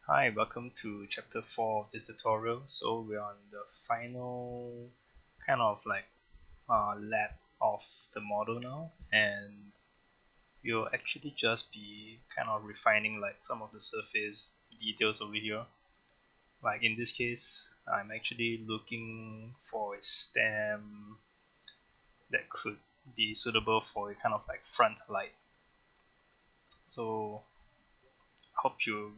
Hi, welcome to chapter 4 of this tutorial. So we're on the final kind of like lab of the model now, and we'll actually just be kind of refining like some of the surface details over here. Like in this case, I'm actually looking for a stem that could be suitable for a kind of like front light. So I hope you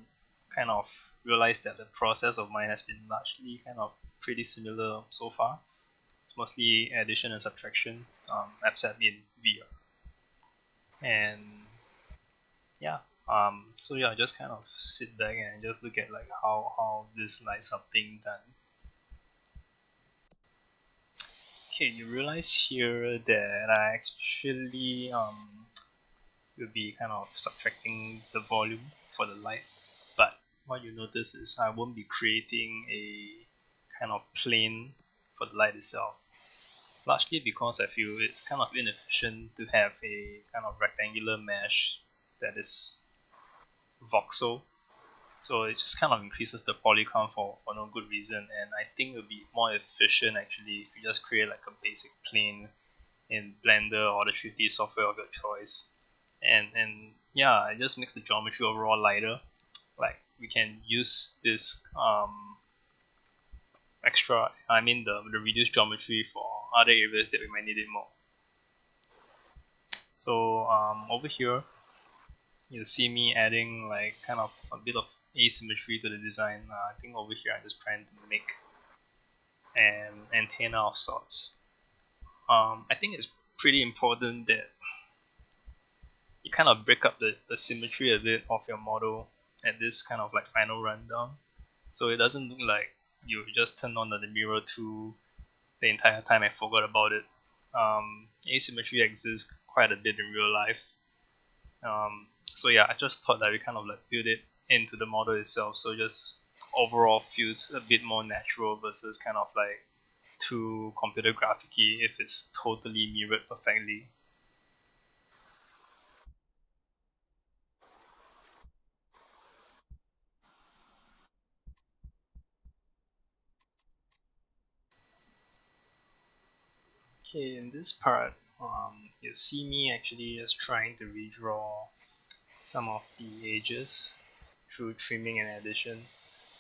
kind of realize that the process of mine has been largely kind of pretty similar so far. It's mostly addition and subtraction, except in VR. And yeah, just kind of sit back and just look at like how these lights are being done. Okay, you realize here that I actually will be kind of subtracting the volume for the light, but what you notice is I won't be creating a kind of plane for the light itself. Largely because I feel it's kind of inefficient to have a kind of rectangular mesh that is voxel. So it just kind of increases the poly count for no good reason. And I think it would be more efficient actually if you just create like a basic plane in Blender or the 3D software of your choice. And yeah, it just makes the geometry overall lighter. Like we can use this extra, I mean the reduced geometry for other areas that we might need it more. So over here, you'll see me adding like kind of a bit of asymmetry to the design. I think over here I'm just trying to make an antenna of sorts. I think it's pretty important that you kind of break up the symmetry a bit of your model at this kind of like final rundown. So it doesn't look like you just turned on the mirror tool the entire time and forgot about it. Asymmetry exists quite a bit in real life. So yeah, I just thought that we kind of like build it into the model itself, so just overall feels a bit more natural versus kind of like too computer graphic-y if it's totally mirrored perfectly. Okay, in this part, you see me actually just trying to redraw some of the edges through trimming and addition,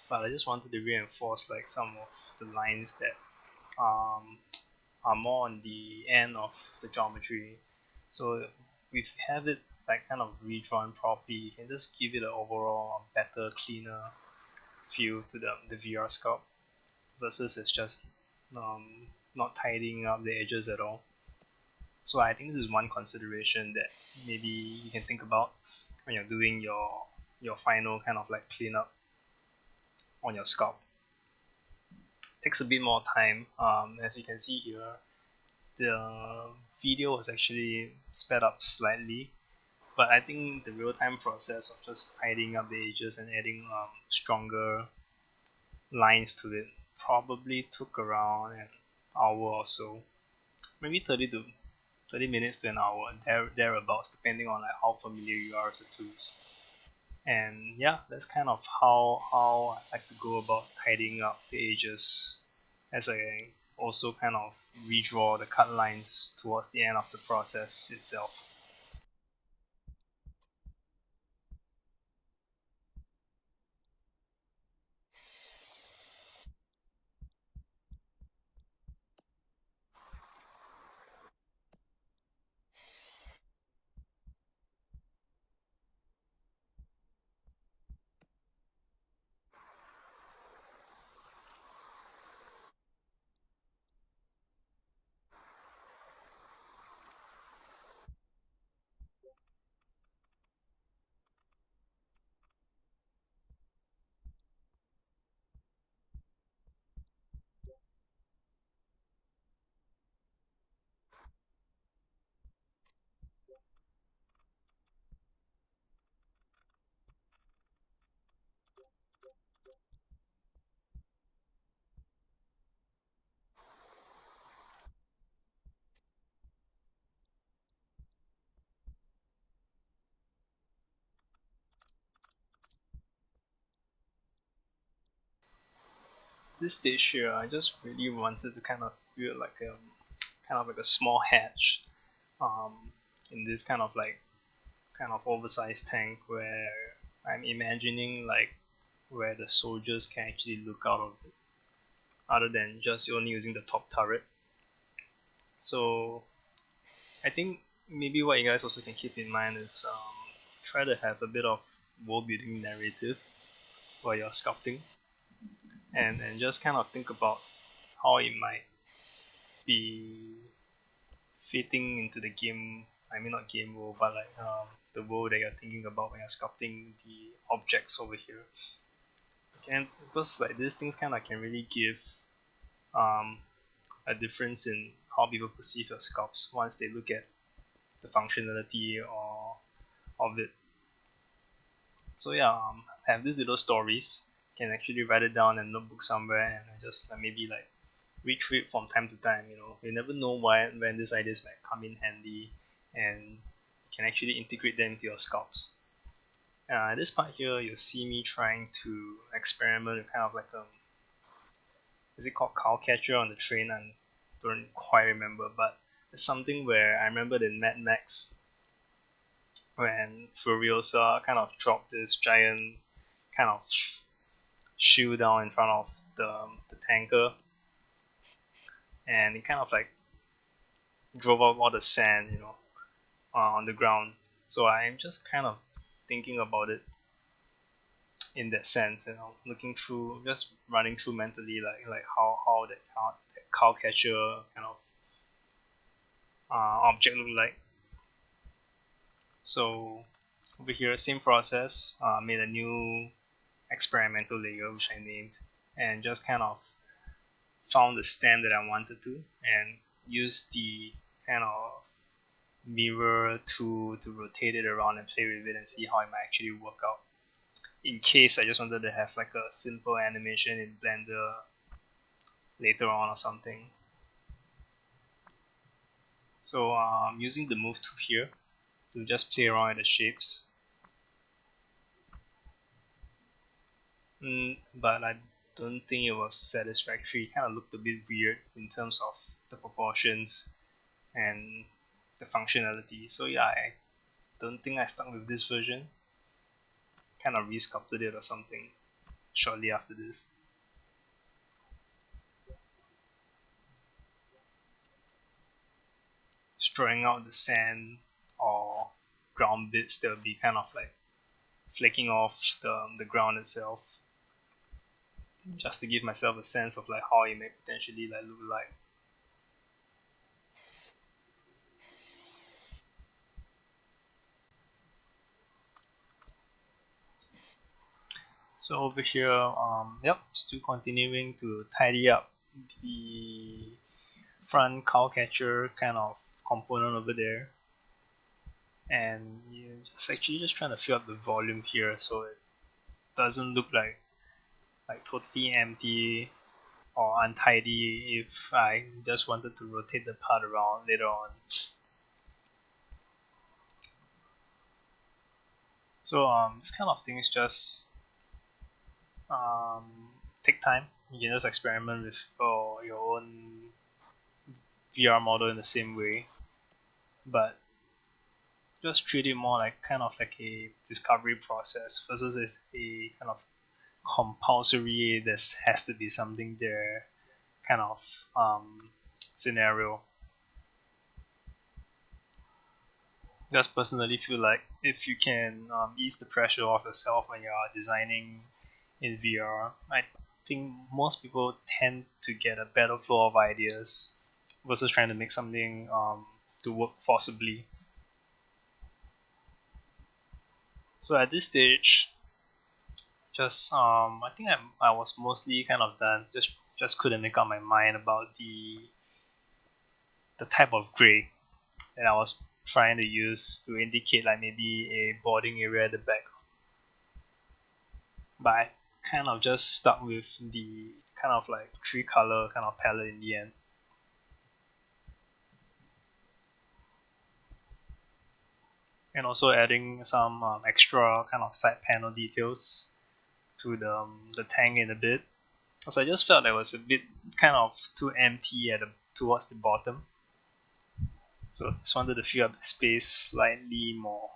but I just wanted to reinforce like some of the lines that um, are more on the end of the geometry. So we have it like kind of redrawn properly, you can just give it an overall better, cleaner feel to the VR sculpt versus it's just not tidying up the edges at all. So I think this is one consideration that maybe you can think about when you're doing your final kind of like cleanup on your sculpt. It takes a bit more time. As you can see here, the video was actually sped up slightly, but I think the real time process of just tidying up the edges and adding stronger lines to it probably took around an hour or so, maybe 30 minutes to an hour, thereabouts, depending on like how familiar you are with the tools. And yeah, that's kind of how I like to go about tidying up the edges, as I also kind of redraw the cut lines towards the end of the process itself. this stage here, I just really wanted to kind of build like a small hatch, um, in this kind of oversized tank where I'm imagining like where the soldiers can actually look out of it, other than just only using the top turret. So I think maybe what you guys also can keep in mind is try to have a bit of world building narrative while you're sculpting, and just kind of think about how it might be fitting into the game. I mean, not game world, but like the world that you're thinking about when you're sculpting the objects over here. And because like these things kind of can really give um, a difference in how people perceive your sculpts once they look at the functionality or of it. So yeah, have these little stories. You can actually write it down in a notebook somewhere and just maybe like read through it from time to time. You never know when these ideas might come in handy, and you can actually integrate them into your sculpts. This part here, you'll see me trying to experiment with kind of like is it called cow catcher on the train? I don't quite remember, but it's something where I remember in Mad Max when Furiosa kind of dropped this giant kind of shoe down in front of the tanker, and it kind of like drove out all the sand, on the ground. So I'm just kind of thinking about it in that sense, looking through, just running through mentally, like how that cow catcher kind of object look like. So over here, same process. Made a new experimental layer which I named, and just kind of found the stem that I wanted to, and used the kind of mirror to rotate it around and play with it and see how it might actually work out. In case I just wanted to have like a simple animation in Blender later on or something. So using the move tool here to just play around with the shapes. But I don't think it was satisfactory. It kind of looked a bit weird in terms of the proportions and the functionality. So yeah, I don't think I stuck with this version. Kind of resculpted it or something shortly after this. Drawing out the sand or ground bits that will be kind of like flaking off the ground itself, just to give myself a sense of like how it may potentially like look like. So over here, yep, still continuing to tidy up the front cow catcher kind of component over there, and you're just actually just trying to fill up the volume here so it doesn't look like totally empty or untidy if I just wanted to rotate the part around later on. So this kind of things just take time. You can just experiment with your own VR model in the same way, but just treat it more like kind of like a discovery process versus as a kind of compulsory there has to be something there kind of scenario. Just personally feel like if you can ease the pressure off yourself when you are designing in VR, I think most people tend to get a better flow of ideas versus trying to make something to work forcibly. So at this stage, just I think I was mostly kind of done. Just couldn't make up my mind about the type of gray that I was trying to use to indicate like maybe a boarding area at the back. But I kind of just stuck with the kind of like three color kind of palette in the end. And also adding some extra kind of side panel details to the tank in a bit. So I just felt that it was a bit kind of too empty towards the bottom. So I just wanted to fill up the space slightly more.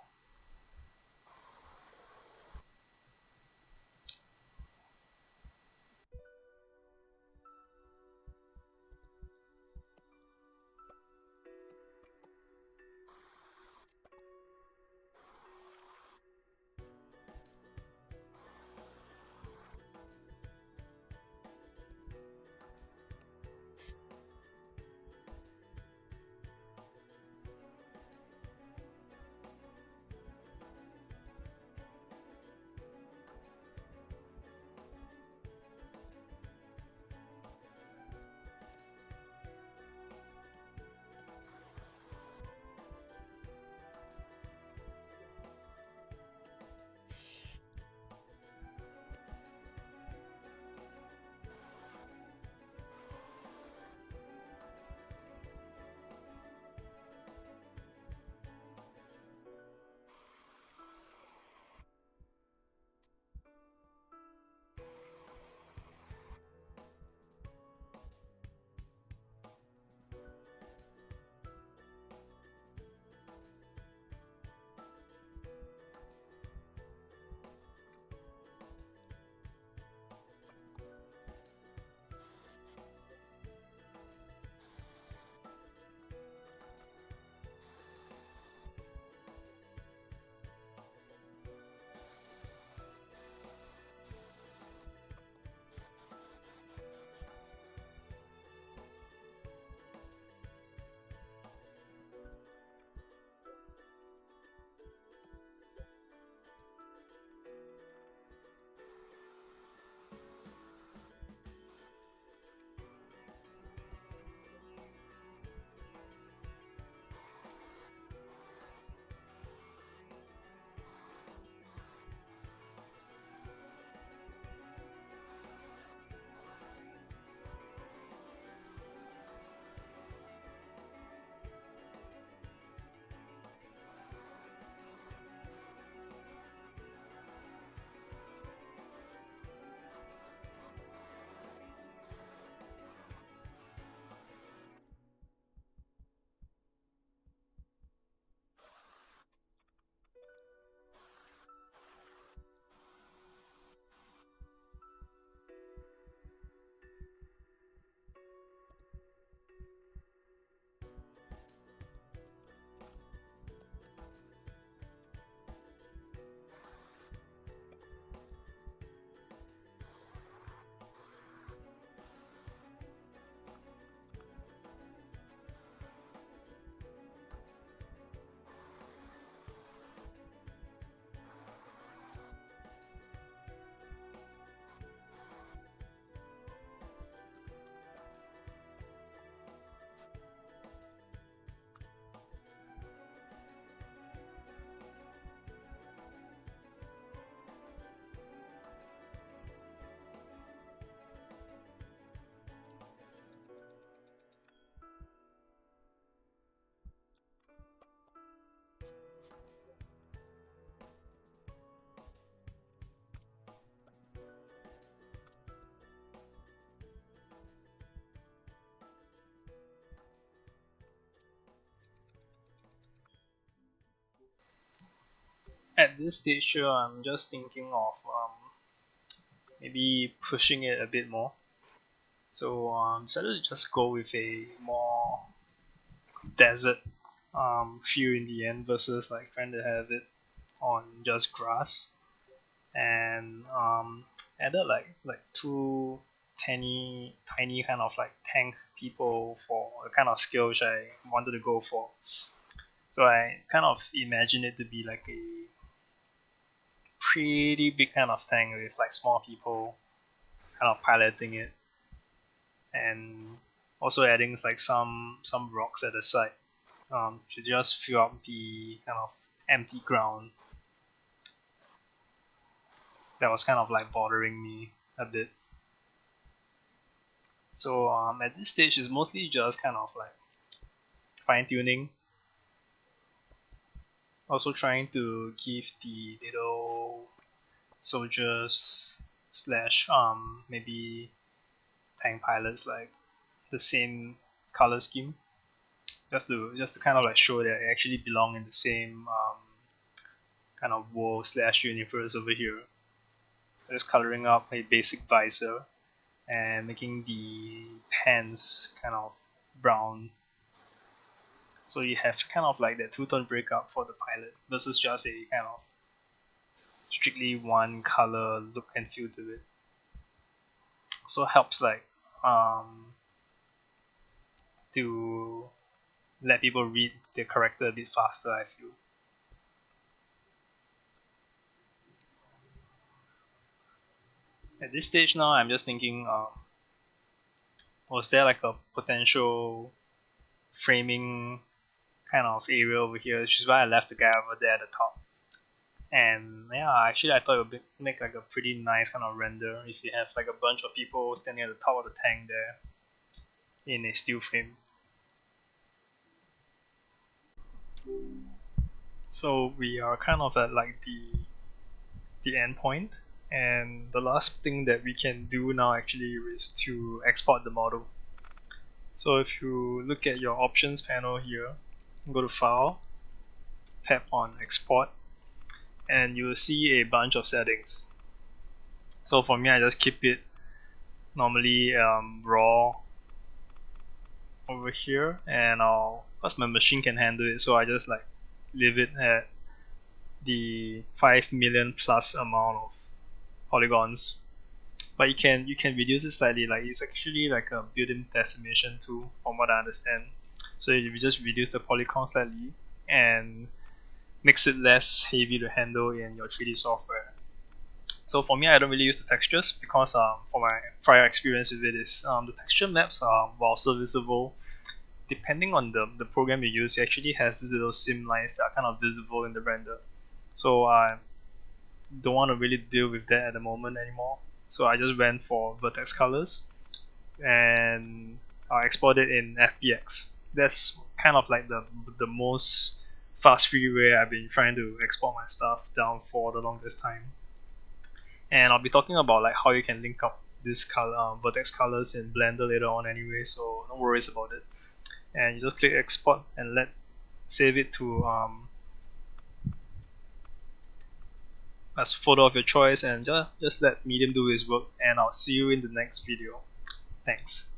At this stage here, I'm just thinking of maybe pushing it a bit more. So decided to just go with a more desert feel in the end versus like trying to have it on just grass, and added like two tiny kind of like tank people for the kind of scale which I wanted to go for. So I kind of imagine it to be like a pretty big kind of tank with like small people kind of piloting it, and also adding like some rocks at the side to just fill up the kind of empty ground that was kind of like bothering me a bit. So at this stage, it's mostly just kind of like fine tuning. Also trying to give the little soldiers slash maybe tank pilots like the same color scheme, just to kind of like show that they actually belong in the same kind of world slash universe over here. Just coloring up a basic visor and making the pants kind of brown. So you have kind of like that two-tone breakup for the pilot versus just a kind of strictly one color look and feel to it. So it helps like to let people read the character a bit faster, I feel. At this stage now, I'm just thinking, was there like a potential framing kind of area over here, which is why I left the guy over there at the top. And yeah, actually I thought it would make like a pretty nice kind of render if you have like a bunch of people standing at the top of the tank there in a steel frame. So we are kind of at like the end point, and the last thing that we can do now actually is to export the model. So if you look at your options panel here, go to File, tap on Export, and you will see a bunch of settings. So for me, I just keep it normally raw over here, and because my machine can handle it, so I just like leave it at the 5 million plus amount of polygons. But you can reduce it slightly. Like it's actually like a built-in decimation tool, from what I understand. So you just reduce the polygon slightly and makes it less heavy to handle in your 3D software. So for me, I don't really use the textures because for my prior experience with it is the texture maps are, while serviceable, depending on the program you use, it actually has these little sim lines that are kind of visible in the render. So I don't want to really deal with that at the moment anymore. So I just went for vertex colors and I export it in FBX. That's kind of like the most fast free way I've been trying to export my stuff down for the longest time. And I'll be talking about like how you can link up this color, vertex colors in Blender later on anyway, so no worries about it. And you just click export and save it to as photo of your choice, and just let Medium do his work, and I'll see you in the next video. Thanks.